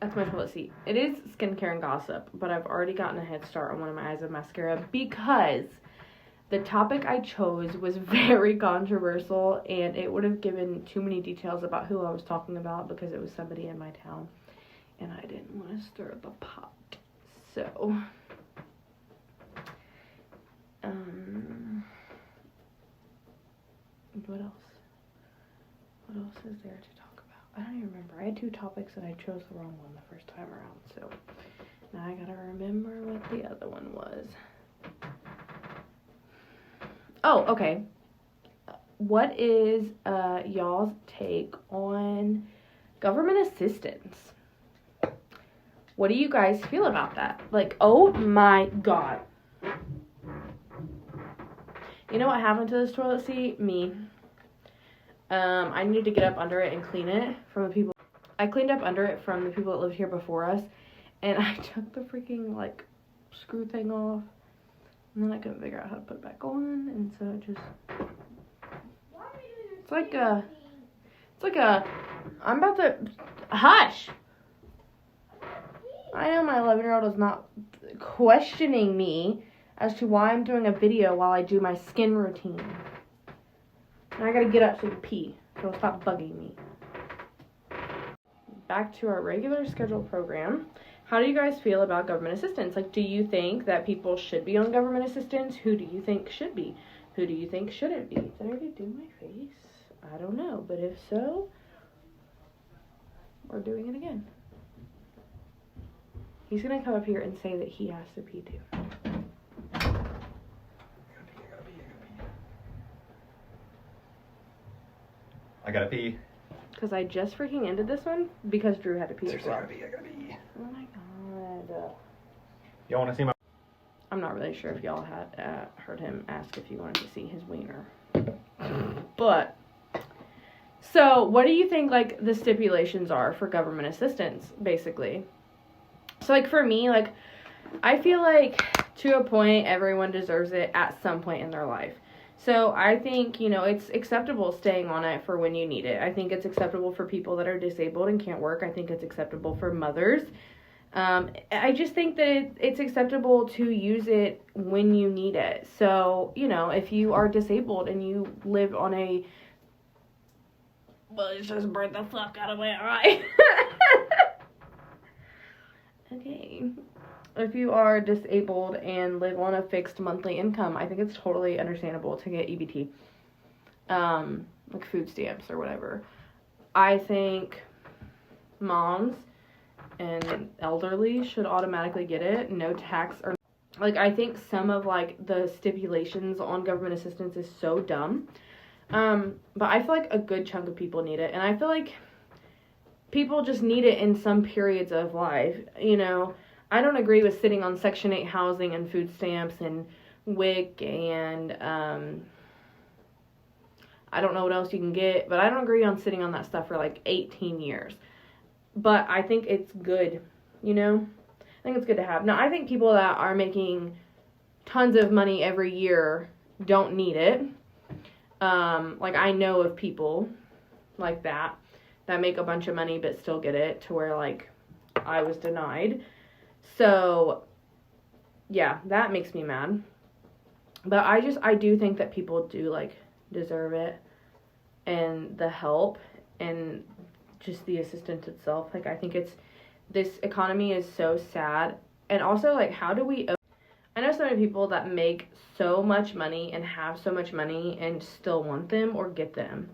That's my toilet seat. It is skincare and gossip, but I've already gotten a head start on one of my eyes of mascara because the topic I chose was very controversial, and it would have given too many details about who I was talking about because it was somebody in my town, and I didn't want to stir the pot. So, what else? What else is there to talk about? I don't even remember. I had 2 topics and I chose the wrong one the first time around, so now I gotta remember what the other one was. Oh, okay. What is y'all's take on government assistance? What do you guys feel about that? Like, oh my god. You know what happened to this toilet seat? Me. I needed to get up under it and clean it from the people. I cleaned up under it from the people that lived here before us, and I took the freaking, like, screw thing off. And then I couldn't figure out how to put it back on, and so it just, it's like I'm about to, hush! I know my 11-year-old is not questioning me as to why I'm doing a video while I do my skin routine. And I gotta get up so to pee, so it'll stop bugging me. Back to our regular scheduled program. How do you guys feel about government assistance? Like, do you think that people should be on government assistance? Who do you think should be? Who do you think shouldn't be? Did I already do my face? I don't know, but if so, we're doing it again. He's gonna come up here and say that he has to pee too. I gotta pee. Because I just freaking ended this one because Drew had to pee as well. I gotta pee. Oh my god. Y'all wanna see my... I'm not really sure if y'all had heard him ask if you wanted to see his wiener. But, so what do you think, like, the stipulations are for government assistance, basically? So, like, for me, like, I feel like to a point, everyone deserves it at some point in their life. So I think, you know, it's acceptable staying on it for when you need it. I think it's acceptable for people that are disabled and can't work. I think it's acceptable for mothers. I just think that it's acceptable to use it when you need it. So, you know, if you are disabled and you live on a... Well, it's just burn the fuck out of my eye. Okay. If you are disabled and live on a fixed monthly income, I think it's totally understandable to get EBT. Like food stamps or whatever. I think moms and elderly should automatically get it. No tax or... Like, I think some of, like, the stipulations on government assistance is so dumb. But I feel like a good chunk of people need it. And I feel like people just need it in some periods of life, you know. I don't agree with sitting on Section 8 housing and food stamps and WIC and, I don't know what else you can get, but I don't agree on sitting on that stuff for like 18 years. But I think it's good, you know? I think it's good to have. Now, I think people that are making tons of money every year don't need it. Like, I know of people like that make a bunch of money but still get it, to where, like, I was denied. So, yeah, that makes me mad. But I do think that people do, like, deserve it, and the help, and just the assistance itself. Like, I think this economy is so sad. And also, like, how do we... I know so many people that make so much money and have so much money and still want them or get them.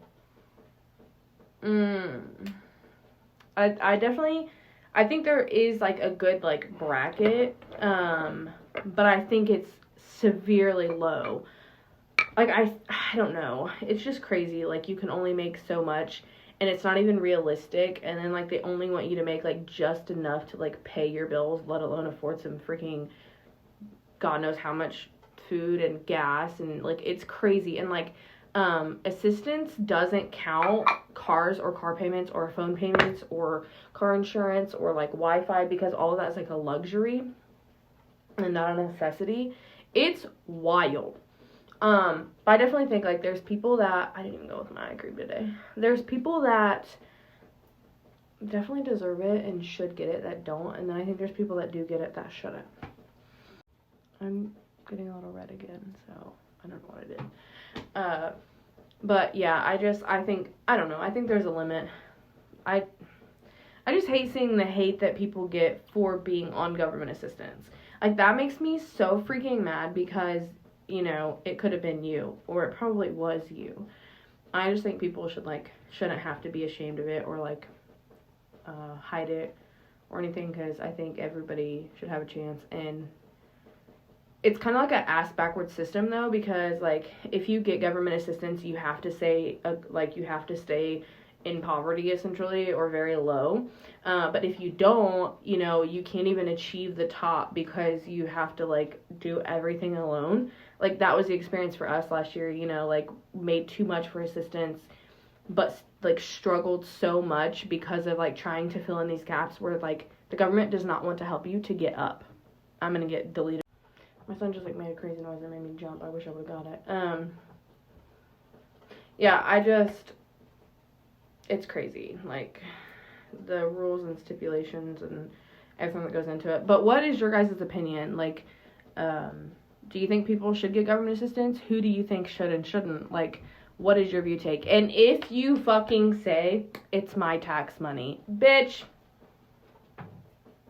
I definitely... I think there is, like, a good, like, bracket, but I think it's severely low. Like, I don't know. It's just crazy. Like, you can only make so much, and it's not even realistic, and then, like, they only want you to make, like, just enough to, like, pay your bills, let alone afford some freaking God knows how much food and gas, and, like, it's crazy. And, like, assistance doesn't count cars or car payments or phone payments or car insurance or, like, Wi-Fi, because all of that is, like, a luxury and not a necessity. It's wild. But I definitely think, like, there's people that... I didn't even go with my eye cream today. There's people that definitely deserve it and should get it that don't. And then I think there's people that do get it that shouldn't. I'm getting a little red again, so I don't know what I did. But yeah, I think there's a limit. I just hate seeing the hate that people get for being on government assistance. Like, that makes me so freaking mad because, you know, it could have been you, or it probably was you. I just think people shouldn't have to be ashamed of it or, hide it or anything, because I think everybody should have a chance. And it's kind of like an ass-backwards system, though, because, if you get government assistance, you have to stay in poverty, essentially, or very low. But if you don't, you know, you can't even achieve the top because you have to, do everything alone. That was the experience for us last year, you know, made too much for assistance, but, struggled so much because of, trying to fill in these gaps where, the government does not want to help you to get up. I'm gonna get deleted. My son just, made a crazy noise that made me jump. I wish I would've got it. Yeah, it's crazy, the rules and stipulations and everything that goes into it. But what is your guys' opinion? Do you think people should get government assistance? Who do you think should and shouldn't? What is your view take? And if you fucking say, it's my tax money, bitch,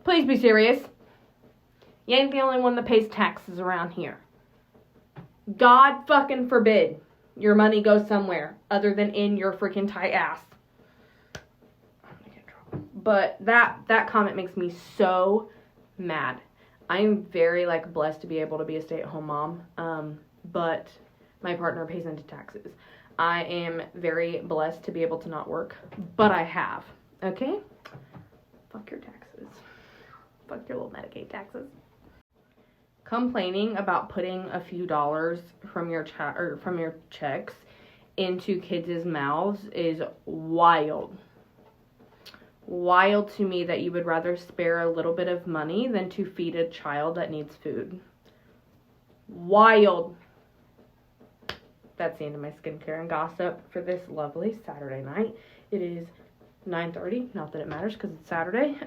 please be serious. You ain't the only one that pays taxes around here. God fucking forbid your money goes somewhere other than in your freaking tight ass. I'm gonna get in trouble. But that comment makes me so mad. I am very, blessed to be able to be a stay-at-home mom, but my partner pays into taxes. I am very blessed to be able to not work, but I have, okay? Fuck your taxes. Fuck your little Medicaid taxes. Complaining about putting a few dollars from your checks into kids' mouths is wild. Wild to me that you would rather spare a little bit of money than to feed a child that needs food. Wild. That's the end of my skincare and gossip for this lovely Saturday night. It is 9:30. Not that it matters because it's Saturday.